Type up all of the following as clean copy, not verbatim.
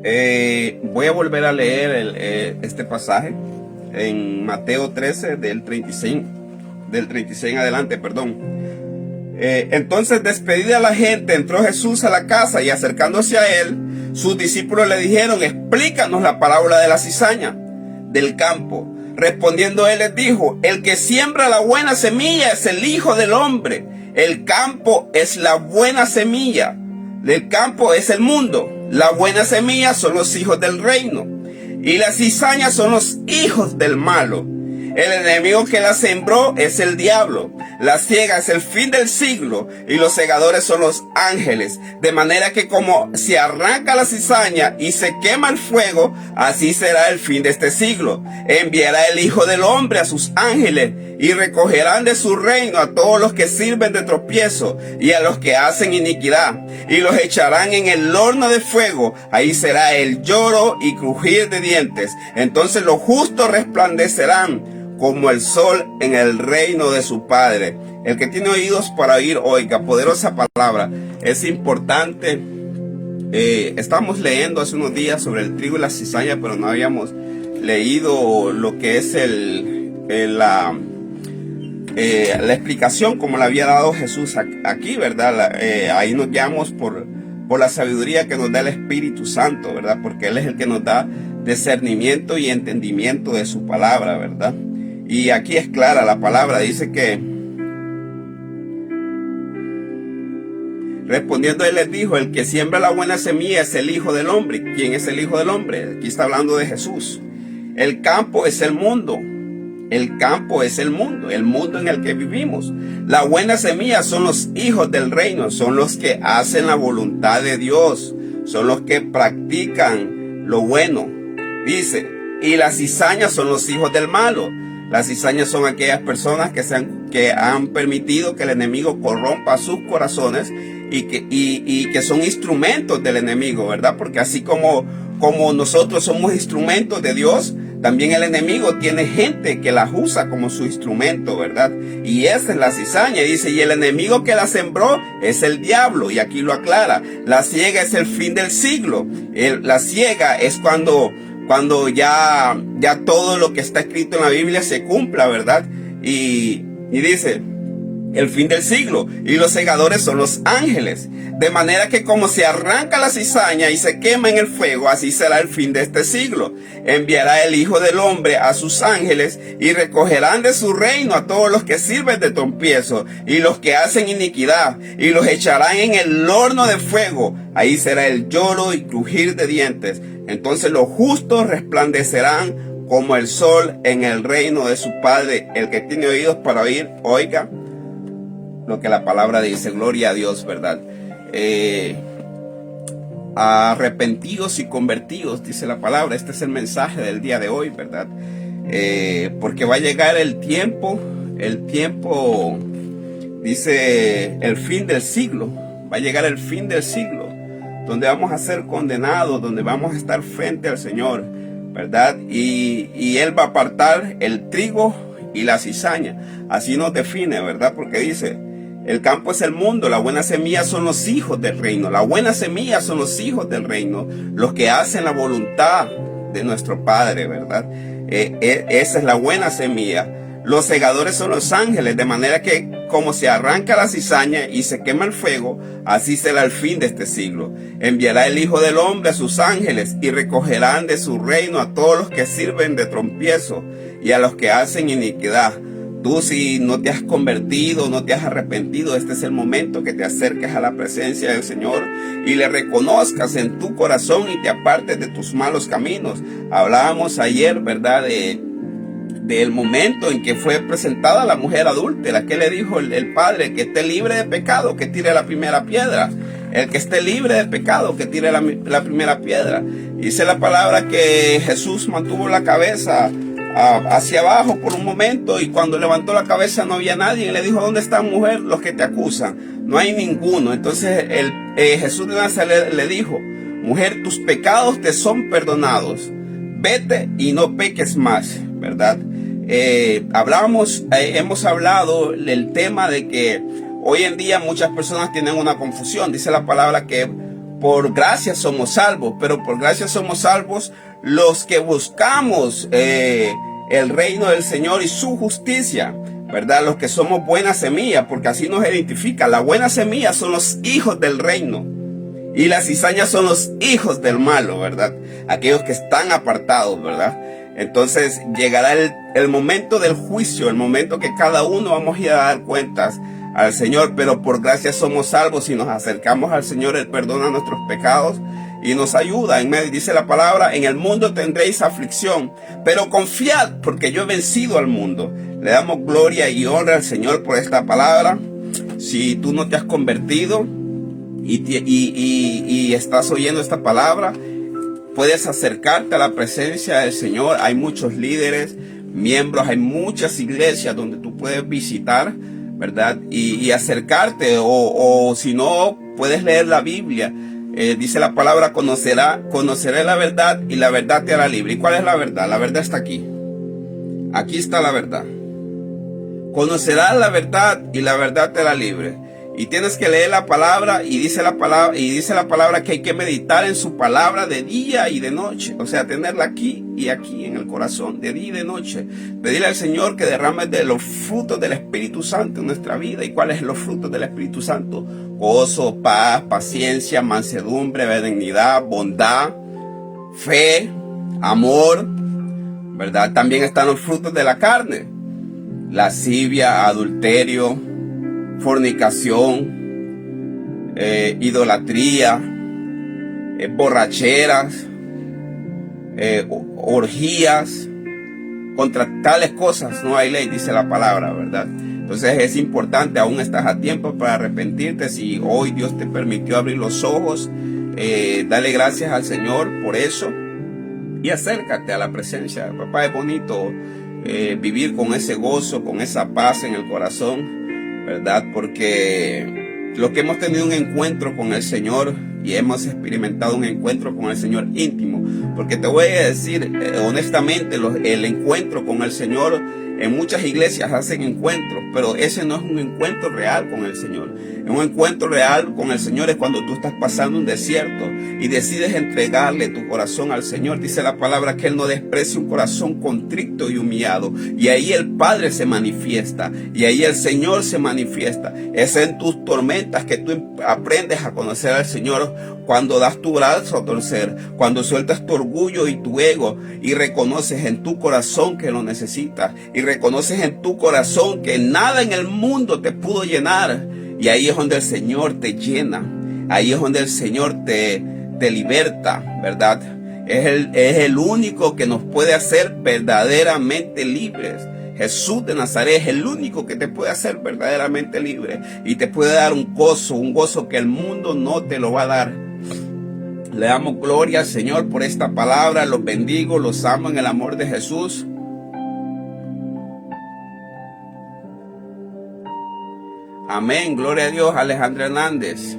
Voy a volver a leer este pasaje en Mateo 13 del 36 en adelante, perdón. Entonces, despedida la gente, entró Jesús a la casa y acercándose a él, sus discípulos le dijeron: explícanos la parábola de la cizaña del campo. Respondiendo él les dijo: el que siembra la buena semilla es el Hijo del Hombre. El campo es la buena semilla. El campo es el mundo. La buena semilla son los hijos del reino, y las cizañas son los hijos del malo. El enemigo que la sembró es el diablo. La siega es el fin del siglo, y los segadores son los ángeles. De manera que como se arranca la cizaña y se quema el fuego, así será el fin de este siglo. Enviará el Hijo del Hombre a sus ángeles, y recogerán de su reino a todos los que sirven de tropiezo y a los que hacen iniquidad, y los echarán en el horno de fuego. Ahí será el lloro y crujir de dientes. Entonces los justos resplandecerán como el sol en el reino de su Padre. El que tiene oídos para oír, oiga. Poderosa palabra. Es importante. Estamos leyendo hace unos días sobre el trigo y la cizaña, pero no habíamos leído lo que es la explicación como la había dado Jesús aquí, ¿verdad? Ahí nos guiamos por la sabiduría que nos da el Espíritu Santo, ¿verdad? Porque Él es el que nos da discernimiento y entendimiento de su palabra, ¿verdad? Y aquí es clara la palabra, dice que respondiendo él les dijo: el que siembra la buena semilla es el Hijo del Hombre. ¿Quién es el Hijo del Hombre? Aquí está hablando de Jesús. El campo es el mundo. El campo es el mundo en el que vivimos. La buena semilla son los hijos del reino, son los que hacen la voluntad de Dios, son los que practican lo bueno. Dice, y las cizañas son los hijos del malo. Las cizañas son aquellas personas que han permitido que el enemigo corrompa sus corazones y que son instrumentos del enemigo, ¿verdad? Porque así como nosotros somos instrumentos de Dios, también el enemigo tiene gente que las usa como su instrumento, ¿verdad? Y esa es la cizaña, dice, y el enemigo que la sembró es el diablo, y aquí lo aclara. La siega es el fin del siglo. La siega es cuando ya todo lo que está escrito en la Biblia se cumpla, ¿verdad? Y dice, el fin del siglo, y los segadores son los ángeles. De manera que como se arranca la cizaña y se quema en el fuego, así será el fin de este siglo. Enviará el Hijo del Hombre a sus ángeles, y recogerán de su reino a todos los que sirven de tropiezo y los que hacen iniquidad, y los echarán en el horno de fuego. Ahí será el lloro y crujir de dientes. Entonces los justos resplandecerán como el sol en el reino de su Padre. El que tiene oídos para oír, oiga lo que la palabra dice. Gloria a Dios, ¿verdad? Arrepentidos y convertidos, dice la palabra. Este es el mensaje del día de hoy, ¿verdad? Porque va a llegar el tiempo, dice, el fin del siglo. Va a llegar el fin del siglo, donde vamos a ser condenados, donde vamos a estar frente al Señor, ¿verdad? Y Él va a apartar el trigo y la cizaña. Así nos define, ¿verdad? Porque dice, el campo es el mundo, la buena semilla son los hijos del reino. La buena semilla son los hijos del reino, los que hacen la voluntad de nuestro Padre, ¿verdad? Esa es la buena semilla. Los segadores son los ángeles, de manera que como se arranca la cizaña y se quema el fuego, así será el fin de este siglo. Enviará el Hijo del Hombre a sus ángeles, y recogerán de su reino a todos los que sirven de tropiezo y a los que hacen iniquidad. Tú, si no te has convertido, no te has arrepentido, este es el momento que te acerques a la presencia del Señor y le reconozcas en tu corazón y te apartes de tus malos caminos. Hablábamos ayer, ¿verdad?, del momento en que fue presentada la mujer adúltera. ¿Qué le dijo el padre? El que esté libre de pecado, que tire la primera piedra. El que esté libre de pecado, que tire la primera piedra. Dice la palabra que Jesús mantuvo la cabeza hacia abajo por un momento, y cuando levantó la cabeza no había nadie, y le dijo: ¿dónde están, mujer, los que te acusan? No hay ninguno. Entonces Jesús de Nazaret le dijo: mujer, tus pecados te son perdonados, vete y no peques más, ¿verdad? Hemos hablado del tema de que hoy en día muchas personas tienen una confusión. Dice la palabra que por gracia somos salvos, pero por gracia somos salvos los que buscamos el reino del Señor y su justicia, ¿verdad? Los que somos buena semilla, porque así nos identifica. La buena semilla son los hijos del reino y las cizañas son los hijos del malo, ¿verdad? Aquellos que están apartados, ¿verdad? Entonces llegará el momento del juicio, el momento que cada uno vamos a ir a dar cuentas al Señor, pero por gracia somos salvos. Si nos acercamos al Señor, Él perdona nuestros pecados y nos ayuda. Dice la palabra: en el mundo tendréis aflicción, pero confiad, porque yo he vencido al mundo. Le damos gloria y honra al Señor por esta palabra. Si tú no te has convertido y estás oyendo esta palabra, puedes acercarte a la presencia del Señor. Hay muchos líderes, miembros, hay muchas iglesias donde tú puedes visitar, ¿verdad? Y acercarte, o si no, puedes leer la Biblia. Dice la palabra: conoceré la verdad y la verdad te hará libre. ¿Y cuál es la verdad? La verdad está aquí. Aquí está la verdad. Conocerás la verdad y la verdad te hará libre. Y tienes que leer la palabra, y dice la palabra que hay que meditar en su palabra de día y de noche. O sea, tenerla aquí y aquí en el corazón, de día y de noche. Pedirle al Señor que derrame de los frutos del Espíritu Santo en nuestra vida. ¿Y cuáles son los frutos del Espíritu Santo? Gozo, paz, paciencia, mansedumbre, benignidad, bondad, fe, amor, ¿verdad? También están los frutos de la carne: lascivia, adulterio, fornicación, idolatría, borracheras, orgías. Contra tales cosas no hay ley, dice la palabra, ¿verdad? Entonces es importante, aún estás a tiempo para arrepentirte. Si hoy Dios te permitió abrir los ojos, dale gracias al Señor por eso y acércate a la presencia. Papá, es bonito vivir con ese gozo, con esa paz en el corazón, ¿verdad? Porque los que hemos tenido un encuentro con el Señor y hemos experimentado un encuentro con el Señor íntimo, porque te voy a decir honestamente, el encuentro con el Señor, en muchas iglesias hacen encuentros, pero ese no es un encuentro real con el Señor. Un encuentro real con el Señor es cuando tú estás pasando un desierto y decides entregarle tu corazón al Señor. Dice la palabra que Él no desprecia un corazón contrito y humillado. Y ahí el Padre se manifiesta, y ahí el Señor se manifiesta. Es en tus tormentas que tú aprendes a conocer al Señor, cuando das tu brazo a torcer, cuando sueltas tu orgullo y tu ego y reconoces en tu corazón que lo necesitas, y reconoces en tu corazón que nada en el mundo te pudo llenar. Y ahí es donde el Señor te llena, ahí es donde el Señor te liberta, ¿verdad? Es el único que nos puede hacer verdaderamente libres. Jesús de Nazaret es el único que te puede hacer verdaderamente libre y te puede dar un gozo que el mundo no te lo va a dar. Le damos gloria al Señor por esta palabra. Los bendigo, los amo en el amor de Jesús. Amén, gloria a Dios. Alejandra Hernández.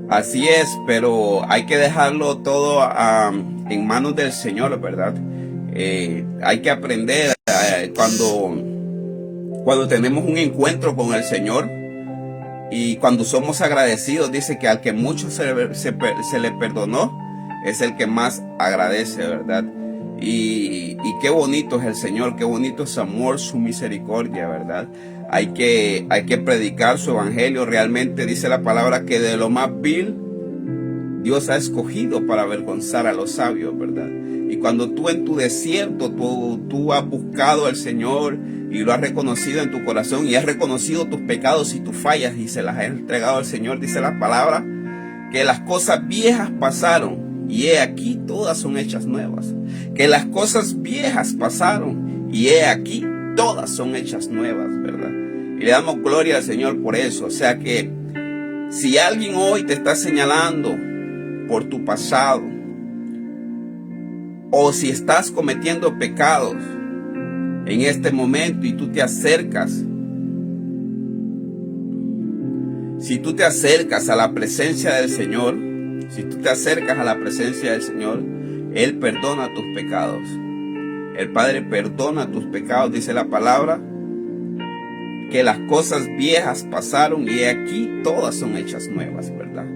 Así es, pero hay que dejarlo todo en manos del Señor, ¿verdad? Hay que aprender cuando tenemos un encuentro con el Señor y cuando somos agradecidos. Dice que al que mucho se le perdonó es el que más agradece, ¿verdad? Y qué bonito es el Señor, qué bonito es su amor, su misericordia, ¿verdad? Hay que predicar su evangelio. Realmente dice la palabra que de lo más vil Dios ha escogido para avergonzar a los sabios, ¿verdad? Y cuando tú en tu desierto, tú has buscado al Señor y lo has reconocido en tu corazón y has reconocido tus pecados y tus fallas y se las has entregado al Señor, dice la palabra que las cosas viejas pasaron y he aquí todas son hechas nuevas. Que las cosas viejas pasaron y he aquí todas son hechas nuevas, ¿verdad? Y le damos gloria al Señor por eso. O sea que si alguien hoy te está señalando por tu pasado, o si estás cometiendo pecados en este momento y tú te acercas, si tú te acercas a la presencia del Señor, si tú te acercas a la presencia del Señor, Él perdona tus pecados. El Padre perdona tus pecados, dice la palabra, que las cosas viejas pasaron y aquí todas son hechas nuevas, ¿verdad?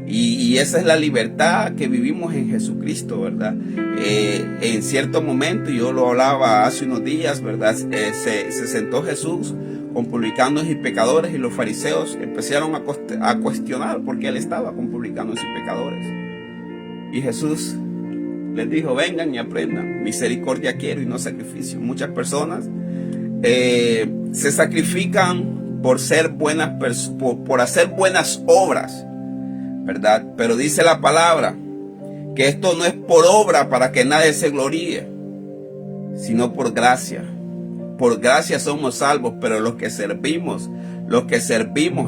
Y esa es la libertad que vivimos en Jesucristo, ¿verdad? En cierto momento, yo lo hablaba hace unos días, ¿verdad? Se sentó Jesús con publicanos y pecadores, y los fariseos empezaron a cuestionar por qué él estaba con publicanos y pecadores. Y Jesús les dijo: vengan y aprendan, misericordia quiero y no sacrificio. Muchas personas se sacrifican por ser buenas, por hacer buenas obras, ¿verdad? Pero dice la palabra que esto no es por obra para que nadie se gloríe, sino por gracia. Por gracia somos salvos, pero los que servimos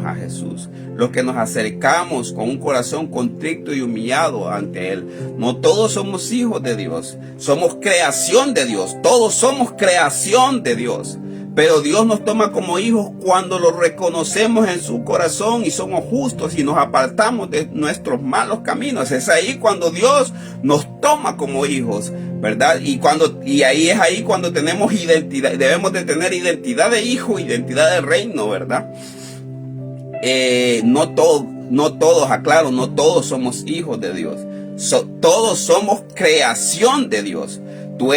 a Jesús, los que nos acercamos con un corazón contrito y humillado ante Él, no todos somos hijos de Dios, somos creación de Dios, todos somos creación de Dios. Pero Dios nos toma como hijos cuando lo reconocemos en su corazón y somos justos y nos apartamos de nuestros malos caminos. Es ahí cuando Dios nos toma como hijos, ¿verdad? Y ahí es cuando tenemos identidad. Debemos de tener identidad de hijo, identidad de reino, ¿verdad? No todos, aclaro, no todos somos hijos de Dios. Todos somos creación de Dios. Tú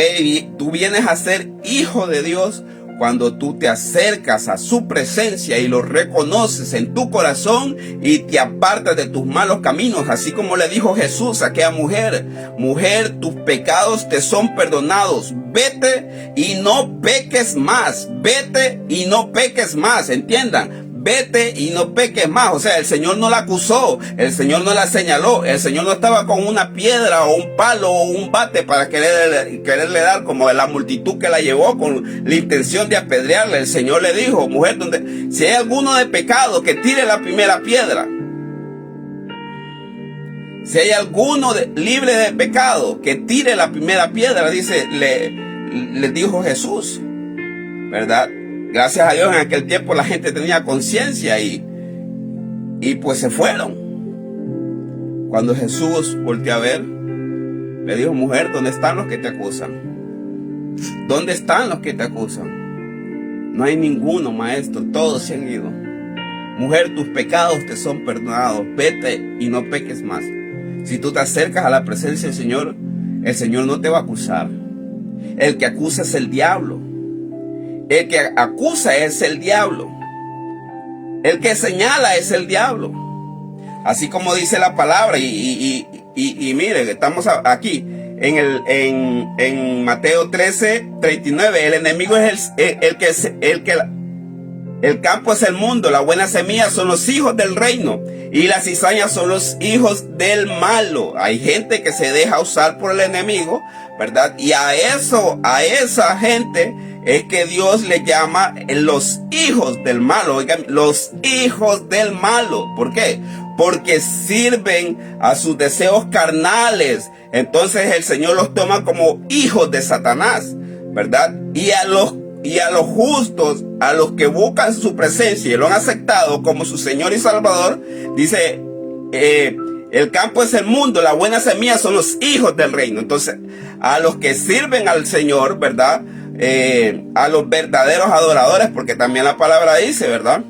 vienes a ser hijo de Dios cuando tú te acercas a su presencia y lo reconoces en tu corazón y te apartas de tus malos caminos, así como le dijo Jesús a aquella mujer: mujer, tus pecados te son perdonados, vete y no peques más, vete y no peques más. Entiendan, vete y no peques más. O sea, el Señor no la acusó, el Señor no la señaló, el Señor no estaba con una piedra o un palo o un bate para quererle dar, como la multitud que la llevó con la intención de apedrearle. El Señor le dijo: mujer, si hay alguno de pecado, que tire la primera piedra. Si hay alguno libre de pecado, que tire la primera piedra, le dijo Jesús, ¿verdad? Gracias a Dios en aquel tiempo la gente tenía conciencia y pues se fueron. Cuando Jesús volteó a ver, le dijo: mujer, ¿dónde están los que te acusan? ¿Dónde están los que te acusan? No hay ninguno, maestro, todos se han ido. Mujer, tus pecados te son perdonados, vete y no peques más. Si tú te acercas a la presencia del Señor, el Señor no te va a acusar. El que acusa es el diablo. El que acusa es el diablo. El que señala es el diablo. Así como dice la palabra. Y mire, estamos aquí en Mateo 13:39. El enemigo es el campo es el mundo. La buena semilla son los hijos del reino, y las cizañas son los hijos del malo. Hay gente que se deja usar por el enemigo, ¿verdad? Y a esa gente es que Dios le llama los hijos del malo. Oigan, los hijos del malo. ¿Por qué? Porque sirven a sus deseos carnales. Entonces el Señor los toma como hijos de Satanás, ¿verdad? Y a los justos, a los que buscan su presencia y lo han aceptado como su Señor y Salvador, dice: el campo es el mundo, la buena semilla son los hijos del reino. Entonces, a los que sirven al Señor, ¿verdad? A los verdaderos adoradores, porque también la palabra dice, ¿verdad?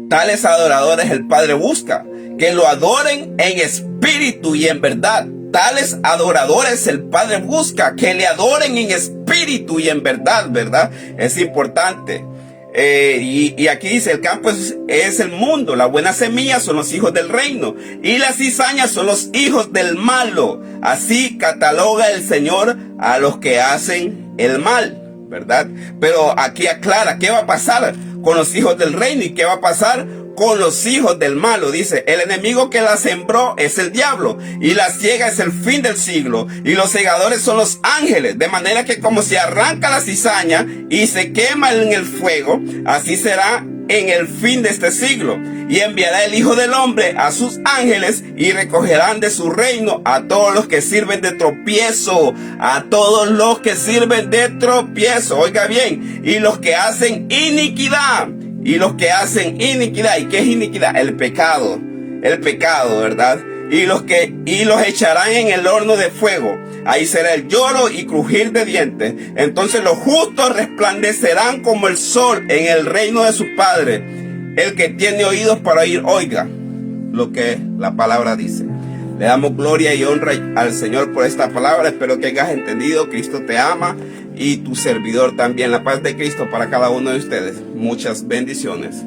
Tales adoradores el Padre busca, que lo adoren en espíritu y en verdad. Tales adoradores el Padre busca, que le adoren en espíritu y en verdad, ¿verdad? Es importante. Y aquí dice: el campo es el mundo, la buena semilla son los hijos del reino, y las cizañas son los hijos del malo. Así cataloga el Señor a los que hacen el mal, ¿verdad? Pero aquí aclara qué va a pasar con los hijos del reino y qué va a pasar con los hijos del malo. Dice: el enemigo que la sembró es el diablo, y la siega es el fin del siglo, y los segadores son los ángeles. De manera que como se arranca la cizaña y se quema en el fuego, así será en el fin de este siglo. Y enviará el Hijo del Hombre a sus ángeles, y recogerán de su reino a todos los que sirven de tropiezo. A todos los que sirven de tropiezo. Oiga bien: y los que hacen iniquidad. Y los que hacen iniquidad. ¿Y qué es iniquidad? El pecado, ¿verdad? Y los echarán en el horno de fuego. Ahí será el lloro y crujir de dientes. Entonces los justos resplandecerán como el sol en el reino de su Padre. El que tiene oídos para oír, oiga. lo que la palabra dice. Le damos gloria y honra al Señor por esta palabra. Espero que hayas entendido. Cristo te ama y tu servidor también. La paz de Cristo para cada uno de ustedes. Muchas bendiciones.